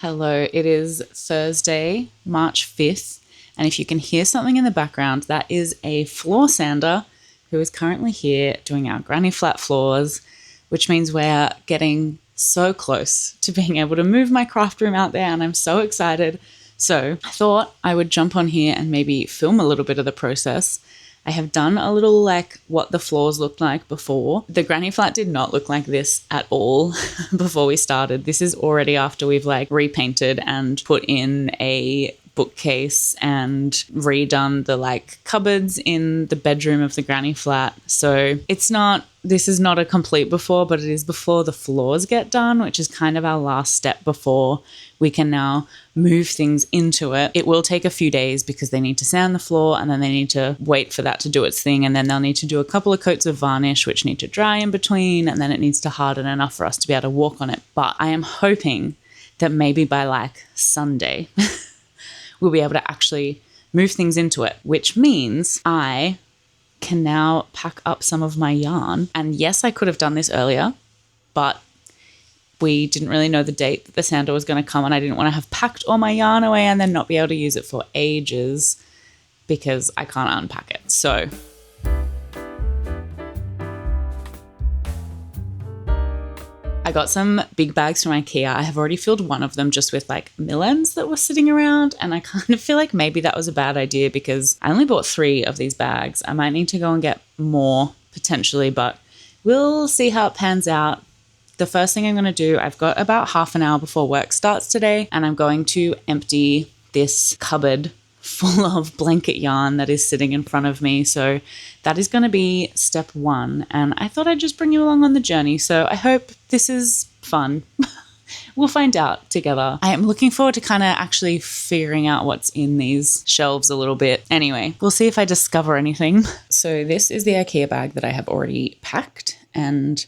Hello, it is Thursday, March 5th, and if you can hear something in the background, that is a floor sander who is currently here doing our granny flat floors, which means we're getting so close to being able to move my craft room out there, and I'm so excited. So I thought I would jump on here and maybe film a little bit of the process. I have done a little what the floors looked like before. The granny flat did not look like this at all before we started. This is already after we've repainted and put in a bookcase and redone the cupboards in the bedroom of the granny flat. So this is not a complete before, but it is before the floors get done, which is kind of our last step before we can now move things into it. It will take a few days because they need to sand the floor and then they need to wait for that to do its thing. And then they'll need to do a couple of coats of varnish, which need to dry in between. And then it needs to harden enough for us to be able to walk on it. But I am hoping that maybe by Sunday, we'll be able to actually move things into it, which means I can now pack up some of my yarn. And yes, I could have done this earlier, but we didn't really know the date that the sander was going to come, and I didn't want to have packed all my yarn away and then not be able to use it for ages because I can't unpack it. So I got some big bags from IKEA. I have already filled one of them just with millends that were sitting around, and I kind of feel like maybe that was a bad idea because I only bought 3 of these bags. I might need to go and get more potentially, but we'll see how it pans out. The first thing I'm going to do, I've got about half an hour before work starts today, and I'm going to empty this cupboard full of blanket yarn that is sitting in front of me. So that is going to be step 1. And I thought I'd just bring you along on the journey. So I hope this is fun. We'll find out together. I am looking forward to kind of actually figuring out what's in these shelves a little bit. Anyway, we'll see if I discover anything. So this is the IKEA bag that I have already packed, and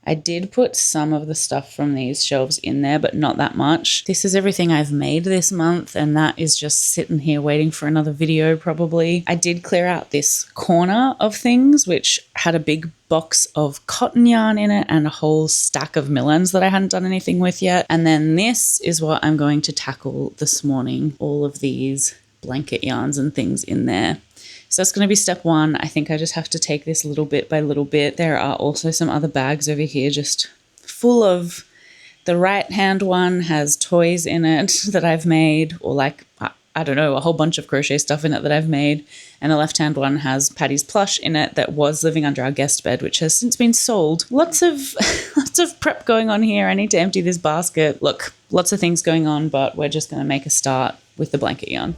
I did put some of the stuff from these shelves in there, but not that much. This is everything I've made this month, and that is just sitting here waiting for another video probably. I did clear out this corner of things, which had a big box of cotton yarn in it and a whole stack of millends that I hadn't done anything with yet. And then this is what I'm going to tackle this morning, all of these blanket yarns and things in there. So that's going to be step 1. I think I just have to take this little bit by little bit. There are also some other bags over here just full of, the right hand one has toys in it that I've made, or I don't know, a whole bunch of crochet stuff in it that I've made. And the left hand one has Patty's plush in it that was living under our guest bed, which has since been sold. Lots of prep going on here. I need to empty this basket. Look, lots of things going on, but we're just going to make a start with the blanket yarn.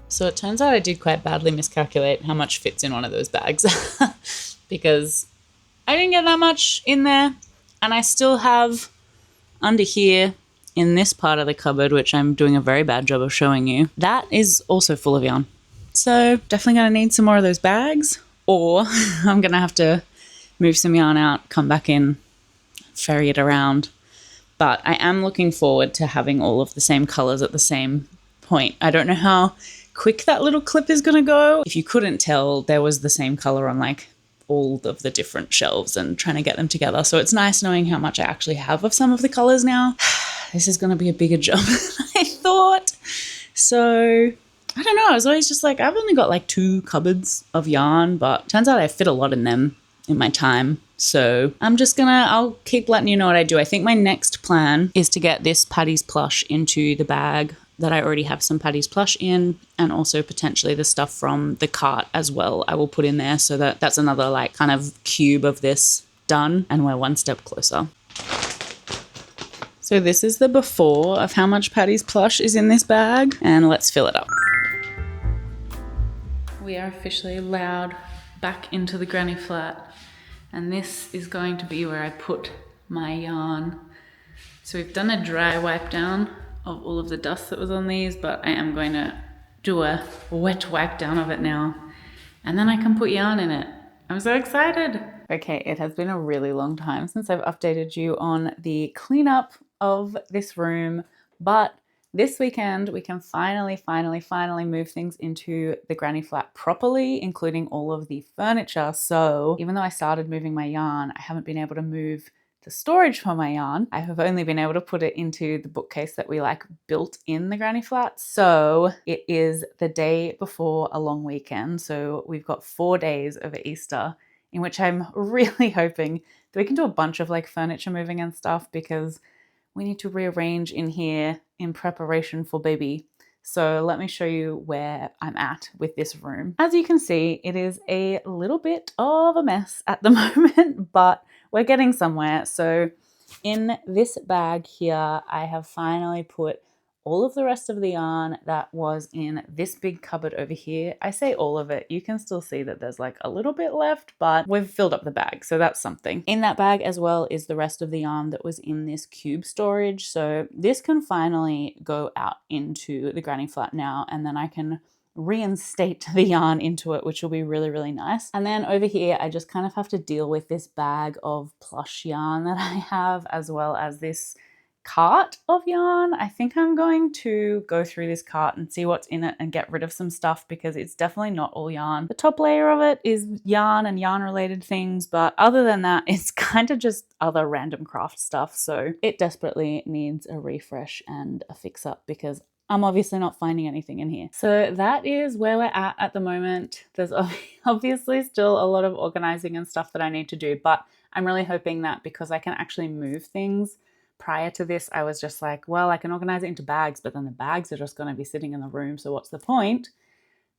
So it turns out I did quite badly miscalculate how much fits in one of those bags because I didn't get that much in there, and I still have under here in this part of the cupboard, which I'm doing a very bad job of showing you, that is also full of yarn. So definitely going to need some more of those bags, or I'm going to have to move some yarn out, come back in, ferry it around. But I am looking forward to having all of the same colors at the same point. I don't know how quick that little clip is going to go. If you couldn't tell, there was the same color on all of the different shelves and trying to get them together. So it's nice knowing how much I actually have of some of the colors now. This is going to be a bigger job than I thought. So I don't know. I was always just I've only got 2 cupboards of yarn, but turns out I fit a lot in them in my time. So I'll keep letting you know what I do. I think my next plan is to get this Patty's plush into the bag that I already have some Patty's plush in, and also potentially the stuff from the cart as well I will put in there, so that's another kind of cube of this done, and we're one step closer. So this is the before of how much Patty's plush is in this bag, and let's fill it up. We are officially allowed back into the granny flat, and this is going to be where I put my yarn. So we've done a dry wipe down of all of the dust that was on these, but I am going to do a wet wipe down of it now, and then I can put yarn in it. I'm so excited. Okay, it has been a really long time since I've updated you on the cleanup of this room, but this weekend we can finally move things into the granny flat properly, including all of the furniture. So even though I started moving my yarn, I haven't been able to move the storage for my yarn. I have only been able to put it into the bookcase that we like built in the granny flat. So it is the day before a long weekend. So we've got 4 days over Easter, in which I'm really hoping that we can do a bunch of like furniture moving and stuff, because we need to rearrange in here in preparation for baby. So let me show you where I'm at with this room. As you can see, it is a little bit of a mess at the moment, but we're getting somewhere. So in this bag here, I have finally put all of the rest of the yarn that was in this big cupboard over here. I say all of it, you can still see that there's like a little bit left, but we've filled up the bag, so that's something. In that bag as well is the rest of the yarn that was in this cube storage. So this can finally go out into the granny flat now, and then I can reinstate the yarn into it, which will be really nice. And then over here, I just kind of have to deal with this bag of plush yarn that I have, as well as this cart of yarn. I think I'm going to go through this cart and see what's in it and get rid of some stuff, because it's definitely not all yarn. The top layer of it is yarn and yarn related things, but other than that, it's kind of just other random craft stuff. So it desperately needs a refresh and a fix up, because I'm obviously not finding anything in here. So that is where we're at the moment. There's obviously still a lot of organizing and stuff that I need to do, but I'm really hoping that because I can actually move things. Prior to this, I was just like, well, I can organize it into bags, but then the bags are just going to be sitting in the room, so what's the point?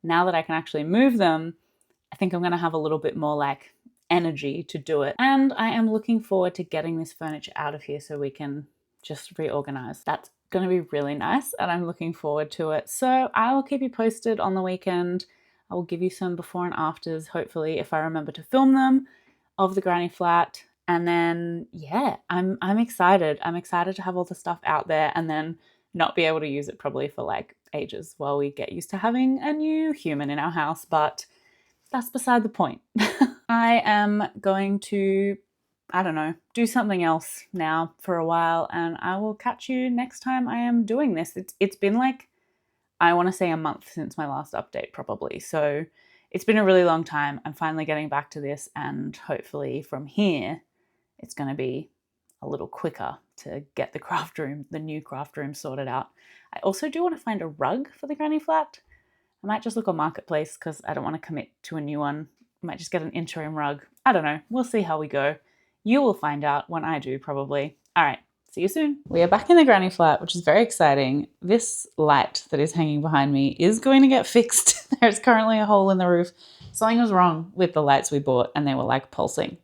Now that I can actually move them, I think I'm going to have a little bit more like energy to do it. And I am looking forward to getting this furniture out of here so we can just reorganize. That's going to be really nice, and I'm looking forward to it. So I will keep you posted on the weekend. I will give you some before and afters, hopefully, if I remember to film them, of the granny flat. And then, yeah, I'm excited. I'm excited to have all the stuff out there and then not be able to use it probably for like ages while we get used to having a new human in our house. But that's beside the point. I am going to, I don't know, do something else now for a while, and I will catch you next time I am doing this. It's been like, I want to say a month since my last update probably. So it's been a really long time. I'm finally getting back to this, and hopefully from here, it's going to be a little quicker to get the craft room, the new craft room sorted out. I also do want to find a rug for the granny flat. I might just look on Marketplace because I don't want to commit to a new one. I might just get an interim rug. I don't know. We'll see how we go. You will find out when I do, probably. All right. See you soon. We are back in the granny flat, which is very exciting. This light that is hanging behind me is going to get fixed. There's currently a hole in the roof. Something was wrong with the lights we bought, and they were like pulsing,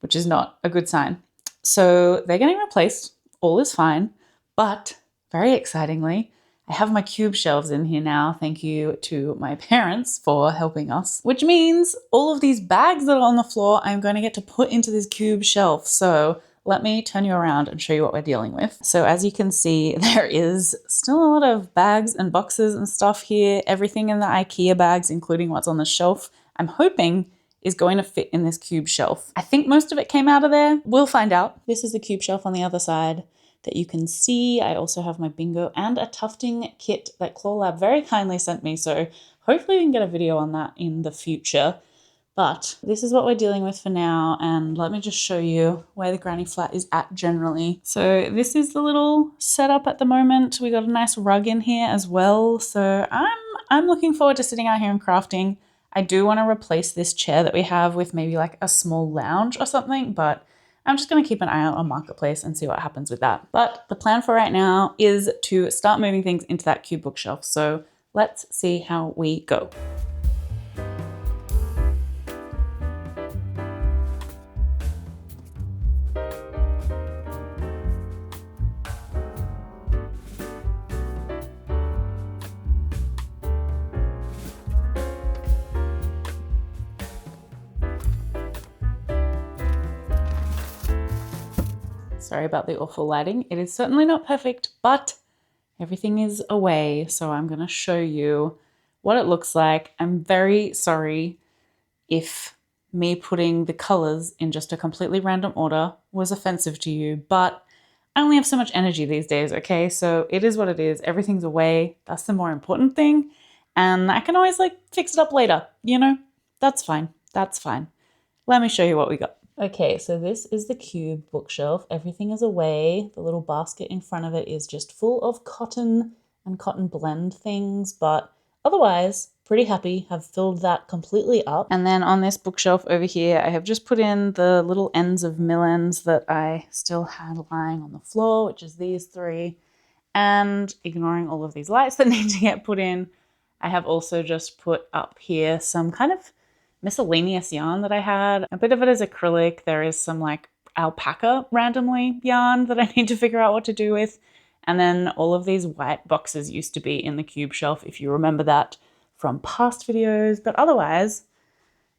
which is not a good sign. So they're getting replaced. All is fine. But very excitingly, I have my cube shelves in here now. Thank you to my parents for helping us, which means all of these bags that are on the floor, I'm going to get to put into this cube shelf. So let me turn you around and show you what we're dealing with. So as you can see, there is still a lot of bags and boxes and stuff here. Everything in the IKEA bags, including what's on the shelf, I'm hoping is going to fit in this cube shelf. I think most of it came out of there. We'll find out. This is the cube shelf on the other side that you can see. I also have my bingo and a tufting kit that Claw Lab very kindly sent me. So hopefully we can get a video on that in the future. But this is what we're dealing with for now. And let me just show you where the granny flat is at generally. So this is the little setup at the moment. We got a nice rug in here as well. So I'm looking forward to sitting out here and crafting. I do want to replace this chair that we have with maybe like a small lounge or something, but I'm just going to keep an eye out on Marketplace and see what happens with that. But the plan for right now is to start moving things into that cube bookshelf. So let's see how we go. Sorry about the awful lighting. It is certainly not perfect, but everything is away. So I'm going to show you what it looks like. I'm very sorry if me putting the colors in just a completely random order was offensive to you, but I only have so much energy these days, okay? So it is what it is. Everything's away. That's the more important thing. And I can always like fix it up later, you know? That's fine. That's fine. Let me show you what we got. Okay, so this is the cube bookshelf. Everything is away. The little basket in front of it is just full of cotton and cotton blend things, but otherwise, pretty happy, have filled that completely up. And then on this bookshelf over here, I have just put in the little ends of millins that I still had lying on the floor, which is these three. And ignoring all of these lights that need to get put in, I have also just put up here some kind of miscellaneous yarn that I had. A bit of it is acrylic. There is some like alpaca randomly yarn that I need to figure out what to do with. And then all of these white boxes used to be in the cube shelf, if you remember that from past videos. But otherwise,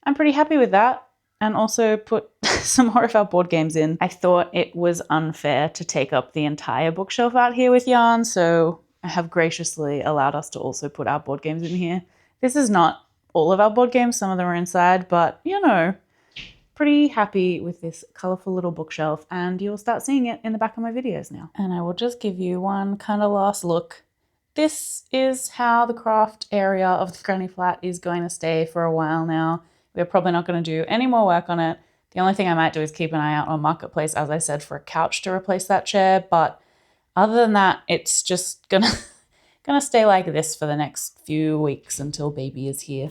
I'm pretty happy with that. And also put some more of our board games in. I thought it was unfair to take up the entire bookshelf out here with yarn, so I have graciously allowed us to also put our board games in here. This is not all of our board games, some of them are inside, but you know, pretty happy with this colorful little bookshelf, and you'll start seeing it in the back of my videos now. And I will just give you one kind of last look. This is how the craft area of the granny flat is going to stay for a while now. We're probably not going to do any more work on it. The only thing I might do is keep an eye out on Marketplace, as I said, for a couch to replace that chair, but other than that, it's just gonna stay like this for the next few weeks until baby is here.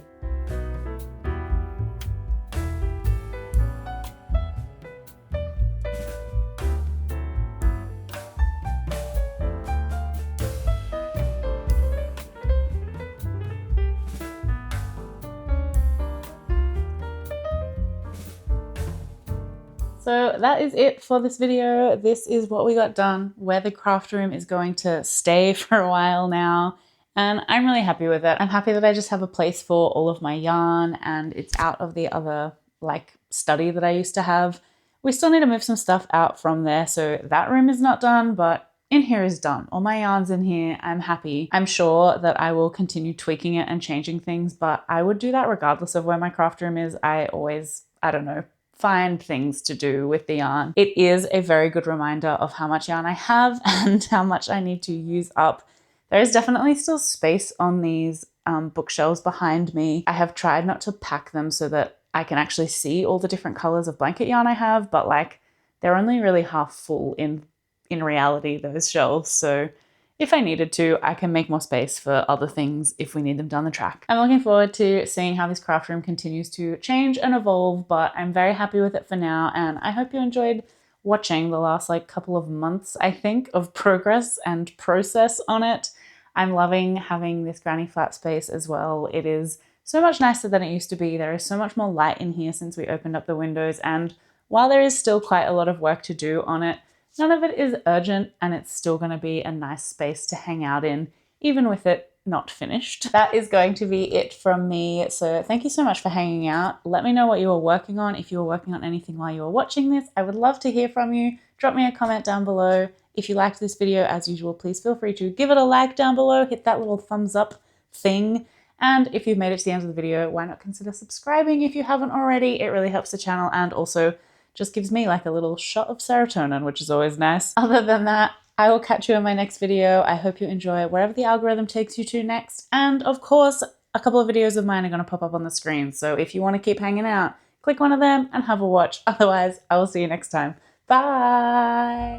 So that is it for this video. This is what we got done, where the craft room is going to stay for a while now. And I'm really happy with it. I'm happy that I just have a place for all of my yarn and it's out of the other like study that I used to have. We still need to move some stuff out from there. So that room is not done, but in here is done. All my yarn's in here. I'm happy. I'm sure that I will continue tweaking it and changing things, but I would do that regardless of where my craft room is. I don't know, find things to do with the yarn. It is a very good reminder of how much yarn I have and how much I need to use up. There is definitely still space on these bookshelves behind me. I have tried not to pack them so that I can actually see all the different colors of blanket yarn I have, but like they're only really half full in reality, those shelves. So if I needed to, I can make more space for other things if we need them down the track. I'm looking forward to seeing how this craft room continues to change and evolve, but I'm very happy with it for now. And I hope you enjoyed watching the last like couple of months, I think, of progress and process on it. I'm loving having this granny flat space as well. It is so much nicer than it used to be. There is so much more light in here since we opened up the windows. And while there is still quite a lot of work to do on it, none of it is urgent and it's still going to be a nice space to hang out in, even with it not finished. That is going to be it from me. So thank you so much for hanging out. Let me know what you were working on. If you were working on anything while you were watching this, I would love to hear from you. Drop me a comment down below. If you liked this video, as usual, please feel free to give it a like down below, hit that little thumbs up thing. And if you've made it to the end of the video, why not consider subscribing if you haven't already? It really helps the channel and also just gives me like a little shot of serotonin, which is always nice. Other than that, I will catch you in my next video. I hope you enjoy wherever the algorithm takes you to next. And of course, a couple of videos of mine are going to pop up on the screen. So if you want to keep hanging out, click one of them and have a watch. Otherwise, I will see you next time. Bye.